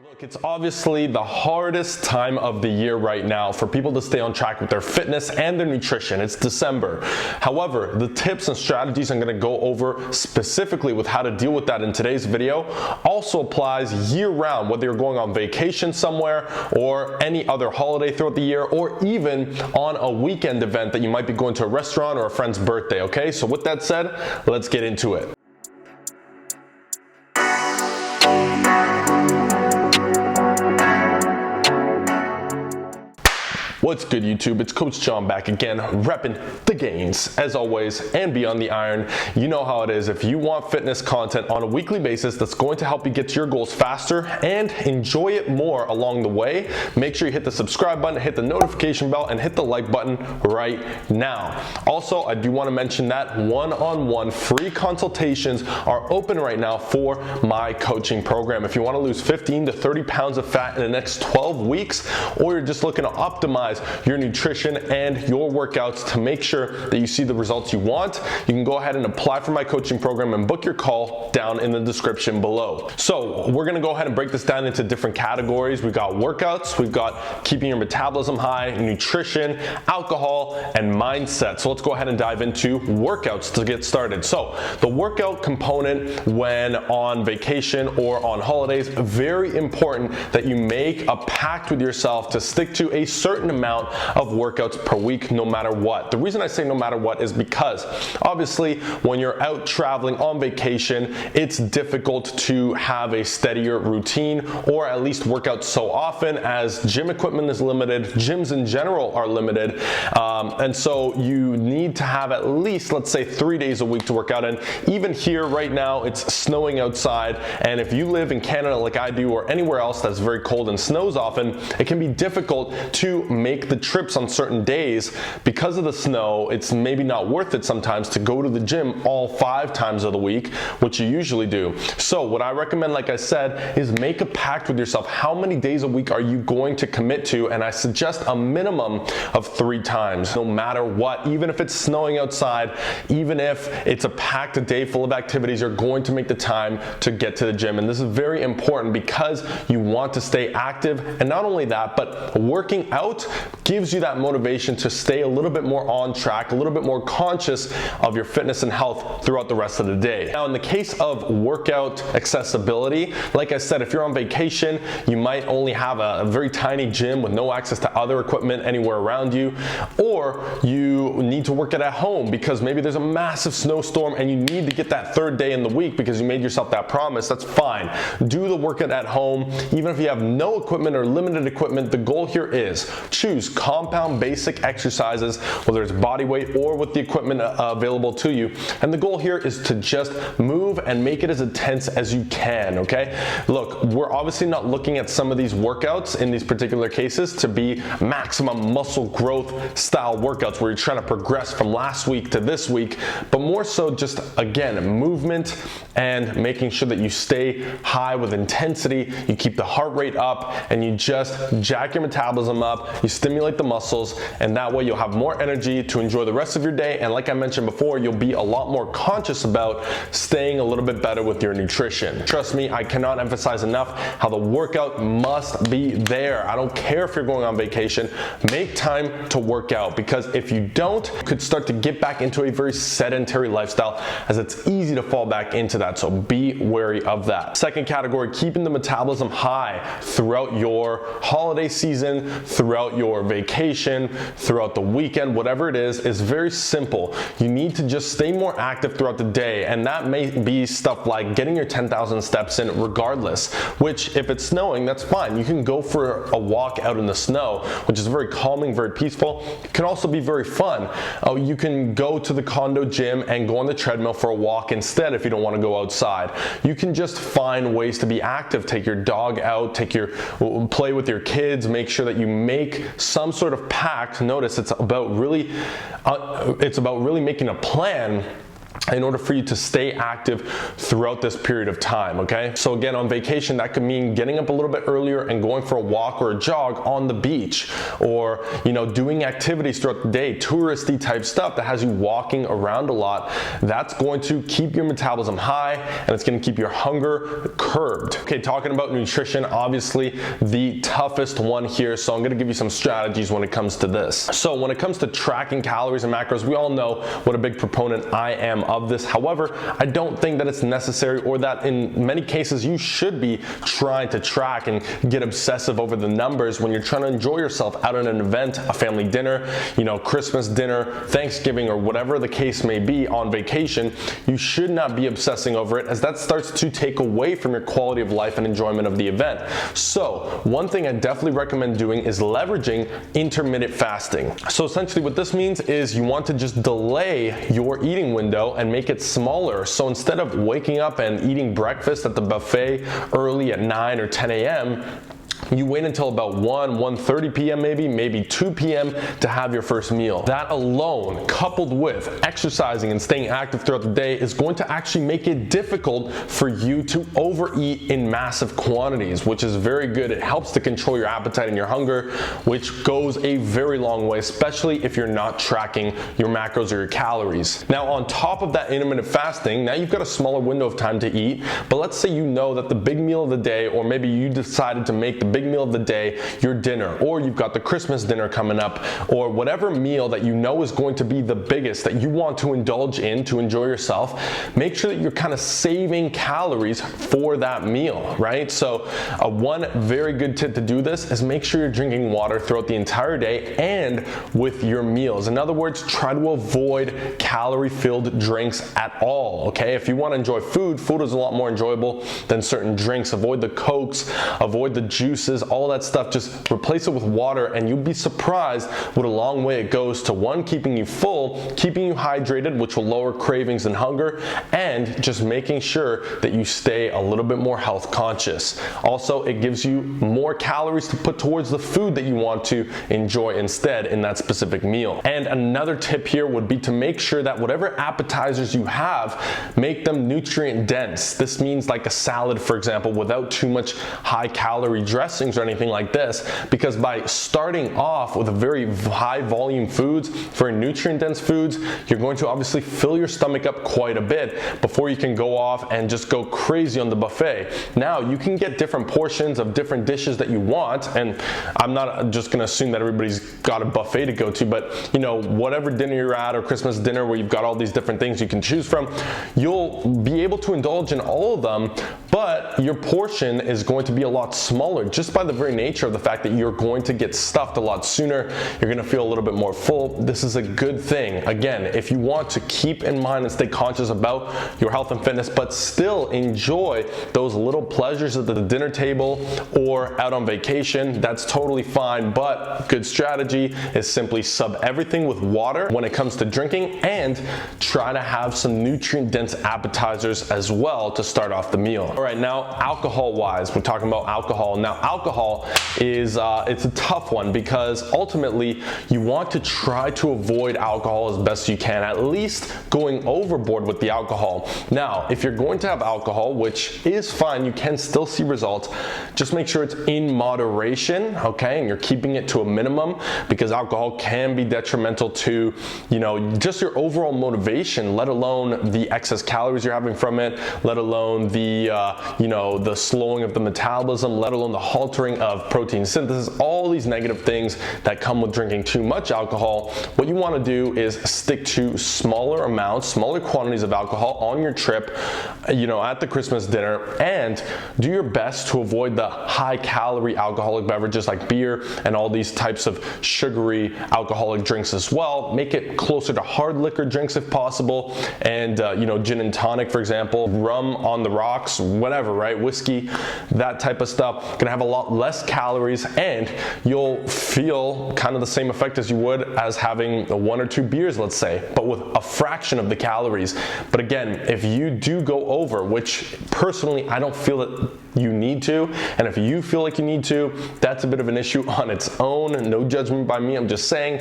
Look, it's obviously the hardest time of the year right now for people to stay on track with their fitness and their nutrition. It's December. However, the tips and strategies I'm going to go over specifically with how to deal with that in today's video also applies year-round, whether you're going on vacation somewhere or any other holiday throughout the year, or even on a weekend event that you might be going to a restaurant or a friend's birthday, okay? So with that said, let's get into it. What's good, YouTube? It's Coach John back again, repping the gains as always and beyond the iron. You know how it is. If you want fitness content on a weekly basis that's going to help you get to your goals faster and enjoy it more along the way, make sure you hit the subscribe button, hit the notification bell, and hit the like button right now. Also, I do want to mention that one-on-one free consultations are open right now for my coaching program. If you want to lose 15 to 30 pounds of fat in the next 12 weeks, or you're just looking to optimize your nutrition and your workouts to make sure that you see the results you want, you can go ahead and apply for my coaching program and book your call down in the description below. So we're gonna go ahead and break this down into different categories. We've got workouts, we've got keeping your metabolism high, nutrition, alcohol, and mindset. So let's go ahead and dive into workouts to get started. So the workout component when on vacation or on holidays, very important that you make a pact with yourself to stick to a certain amount of workouts per week, no matter what. The reason I say no matter what is because obviously when you're out traveling on vacation, it's difficult to have a steadier routine or at least work out so often, as gym equipment is limited, gyms in general are limited, and so you need to have at least, let's say, 3 days a week to work out. And even here right now, it's snowing outside, and if you live in Canada like I do or anywhere else that's very cold and snows often, it can be difficult to make the trips on certain days because of the snow. It's maybe not worth it sometimes to go to the gym all 5 times of the week, which you usually do. So what I recommend, like I said, is make a pact with yourself. How many days a week are you going to commit to? And I suggest a minimum of 3 times, no matter what. Even if it's snowing outside, even if it's a packed day full of activities, you're going to make the time to get to the gym. And this is very important because you want to stay active. And not only that, but working out gives you that motivation to stay a little bit more on track, a little bit more conscious of your fitness and health throughout the rest of the day. Now, in the case of workout accessibility, like I said, if you're on vacation, you might only have a very tiny gym with no access to other equipment anywhere around you, or you need to work it at home because maybe there's a massive snowstorm and you need to get that 3rd day in the week because you made yourself that promise. That's fine. Do the workout at home. Even if you have no equipment or limited equipment, the goal here is choose compound basic exercises, whether it's body weight or with the equipment available to you. And the goal here is to just move and make it as intense as you can, okay? Look, we're obviously not looking at some of these workouts in these particular cases to be maximum muscle growth style workouts where you're trying to progress from last week to this week, but more so just, again, movement and making sure that you stay high with intensity, you keep the heart rate up, and you just jack your metabolism up, you stimulate the muscles, and that way you'll have more energy to enjoy the rest of your day. And like I mentioned before, you'll be a lot more conscious about staying a little bit better with your nutrition. Trust me, I cannot emphasize enough how the workout must be there. I don't care if you're going on vacation, make time to work out, because if you don't, you could start to get back into a very sedentary lifestyle, as it's easy to fall back into that. So be wary of that. Second category, keeping the metabolism high throughout your holiday season, throughout your vacation, throughout the weekend, whatever it is very simple. You need to just stay more active throughout the day, and that may be stuff like getting your 10,000 steps in regardless, which if it's snowing, that's fine. You can go for a walk out in the snow, which is very calming, very peaceful. It can also be very fun. You can go to the condo gym and go on the treadmill for a walk instead if you don't want to go outside. You can just find ways to be active. Take your dog out, play with your kids, make sure that you make some sort of pact. Notice it's about really making a plan in order for you to stay active throughout this period of time, okay? So again, on vacation, that could mean getting up a little bit earlier and going for a walk or a jog on the beach, or, you know, doing activities throughout the day, touristy type stuff that has you walking around a lot. That's going to keep your metabolism high, and it's gonna keep your hunger curbed. Okay, talking about nutrition, obviously the toughest one here, so I'm gonna give you some strategies when it comes to this. So when it comes to tracking calories and macros, we all know what a big proponent I am of this. However, I don't think that it's necessary, or that in many cases you should be trying to track and get obsessive over the numbers when you're trying to enjoy yourself out at an event, a family dinner, you know, Christmas dinner, Thanksgiving, or whatever the case may be on vacation. You should not be obsessing over it, as that starts to take away from your quality of life and enjoyment of the event. So one thing I definitely recommend doing is leveraging intermittent fasting. So essentially what this means is you want to just delay your eating window and make it smaller. So instead of waking up and eating breakfast at the buffet early at 9 or 10 a.m., you wait until about 1:30 p.m. maybe 2 p.m. to have your first meal. That alone, coupled with exercising and staying active throughout the day, is going to actually make it difficult for you to overeat in massive quantities, which is very good. It helps to control your appetite and your hunger, which goes a very long way, especially if you're not tracking your macros or your calories. Now, on top of that intermittent fasting, now you've got a smaller window of time to eat, but let's say you know that the big meal of the day, or maybe you decided to make the big meal of the day your dinner, or you've got the Christmas dinner coming up, or whatever meal that you know is going to be the biggest that you want to indulge in to enjoy yourself. Make sure that you're kind of saving calories for that meal, right? So one very good tip to do this is make sure you're drinking water throughout the entire day and with your meals. In other words, try to avoid calorie-filled drinks at all, okay? If you want to enjoy food, food is a lot more enjoyable than certain drinks. Avoid the Cokes, avoid the juices, all that stuff. Just replace it with water, and you'll be surprised what a long way it goes to, one, keeping you full, keeping you hydrated, which will lower cravings and hunger, and just making sure that you stay a little bit more health conscious. Also, it gives you more calories to put towards the food that you want to enjoy instead in that specific meal. And another tip here would be to make sure that whatever appetizers you have, make them nutrient dense. This means like a salad, for example, without too much high calorie dressings or anything like this, because by starting off with a very high volume foods, very nutrient dense foods, you're going to obviously fill your stomach up quite a bit before you can go off and just go crazy on the buffet. Now you can get different portions of different dishes that you want, and I'm not just going to assume that everybody's got a buffet to go to, but you know, whatever dinner you're at, or Christmas dinner where you've got all these different things you can choose from, you'll be able to indulge in all of them, but your portion is going to be a lot smaller, just by the very nature of the fact that you're going to get stuffed a lot sooner. You're going to feel a little bit more full. This is a good thing. Again, if you want to keep in mind and stay conscious about your health and fitness, but still enjoy those little pleasures at the dinner table or out on vacation, that's totally fine. But good strategy is simply sub everything with water when it comes to drinking, and try to have some nutrient dense appetizers as well to start off the meal. All right, now alcohol wise, we're talking about alcohol. Now alcohol is it's a tough one, because ultimately you want to try to avoid alcohol as best you can, at least going overboard with the alcohol. Now if you're going to have alcohol, which is fine, you can still see results, just make sure it's in moderation, okay, and you're keeping it to a minimum, because alcohol can be detrimental to, you know, just your overall motivation, let alone the excess calories you're having from it, let alone the you know, the slowing of the metabolism, let alone the haltering of protein synthesis, all these negative things that come with drinking too much alcohol. What you want to do is stick to smaller amounts, smaller quantities of alcohol on your trip, you know, at the Christmas dinner, and do your best to avoid the high calorie alcoholic beverages like beer and all these types of sugary alcoholic drinks as well. Make it closer to hard liquor drinks if possible, and you know, gin and tonic, for example, rum on the rocks, whatever, right? Whiskey, that type of stuff, gonna have a lot less calories, and you'll feel kind of the same effect as you would as having 1 or 2 beers, let's say, but with a fraction of the calories. But again, if you do go over, which personally I don't feel that you need to, and if you feel like you need to, that's a bit of an issue on its own, and no judgment by me. I'm just saying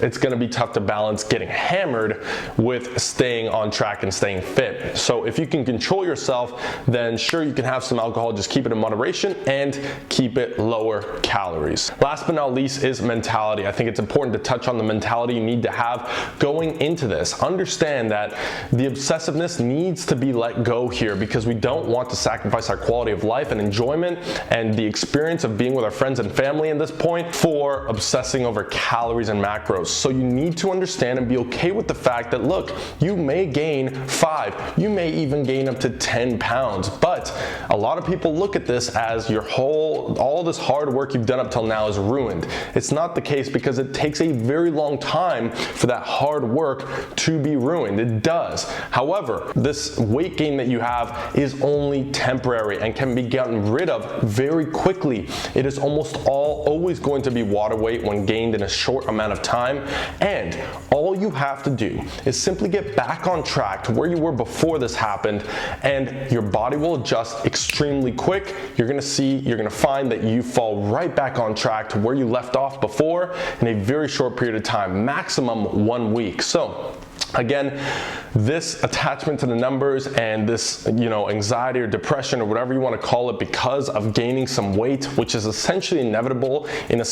it's going to be tough to balance getting hammered with staying on track and staying fit. So if you can control yourself, then sure, you can have some alcohol, just keep it in moderation and keep it lower calories. Last but not least is mentality. I think it's important to touch on the mentality you need to have going into this. Understand that the obsessiveness needs to be let go here, because we don't want to sacrifice our quality of life and enjoyment and the experience of being with our friends and family at this point for obsessing over calories and macros. So you need to understand and be okay with the fact that, look, you may gain 5, you may even gain up to 10 pounds, but a lot of people look at this as all this hard work you've done up till now is ruined. It's not the case, because it takes a very long time for that hard work to be ruined. It does. However, this weight gain that you have is only temporary and can be gotten rid of very quickly. It is almost always going to be water weight when gained in a short amount of time, and all you have to do is simply get back on track to where you were before this happened, and your body will adjust extremely quick. You're gonna find that you fall right back on track to where you left off before in a very short period of time, maximum 1 week. So again, this attachment to the numbers and this, anxiety or depression or whatever you want to call it because of gaining some weight, which is essentially inevitable in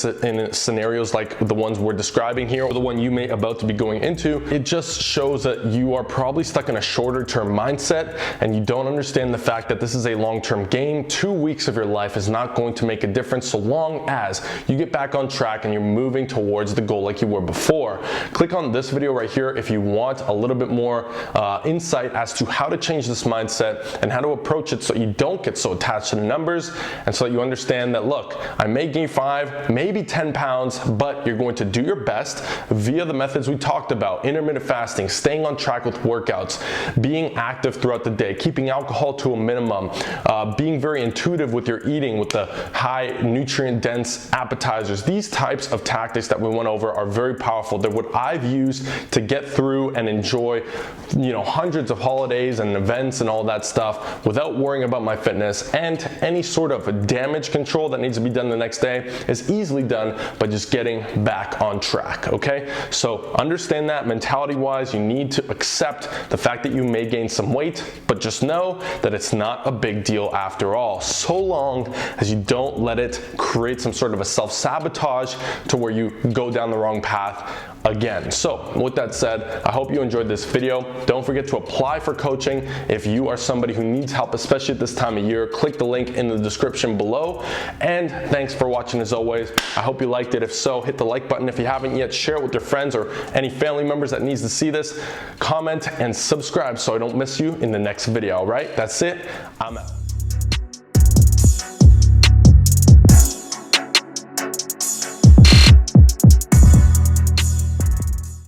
scenarios like the ones we're describing here, or the one you may about to be going into, it just shows that you are probably stuck in a shorter term mindset and you don't understand the fact that this is a long-term gain. 2 weeks of your life is not going to make a difference so long as you get back on track and you're moving towards the goal like you were before. Click on this video right here if you want a little bit more insight as to how to change this mindset and how to approach it so you don't get so attached to the numbers, and so that you understand that, look, I may gain 5, maybe 10 pounds, but you're going to do your best via the methods we talked about: intermittent fasting, staying on track with workouts, being active throughout the day, keeping alcohol to a minimum, being very intuitive with your eating with the high nutrient dense appetizers. These types of tactics that we went over are very powerful. They're what I've used to get through and enjoy hundreds of holidays and events and all that stuff without worrying about my fitness, and any sort of damage control that needs to be done the next day is easily done by just getting back on track. Okay, so understand that mentality wise, you need to accept the fact that you may gain some weight, but just know that it's not a big deal after all, so long as you don't let it create some sort of a self-sabotage to where you go down the wrong path again. So with that said, I hope you enjoyed this video. Don't forget to apply for coaching if you are somebody who needs help, especially at this time of year. Click the link in the description below, and thanks for watching as always. I hope you liked it. If so, hit the like button. If you haven't yet, share it with your friends or any family members that needs to see this. Comment and subscribe so I don't miss you in the next video. All right, that's it. I'm out.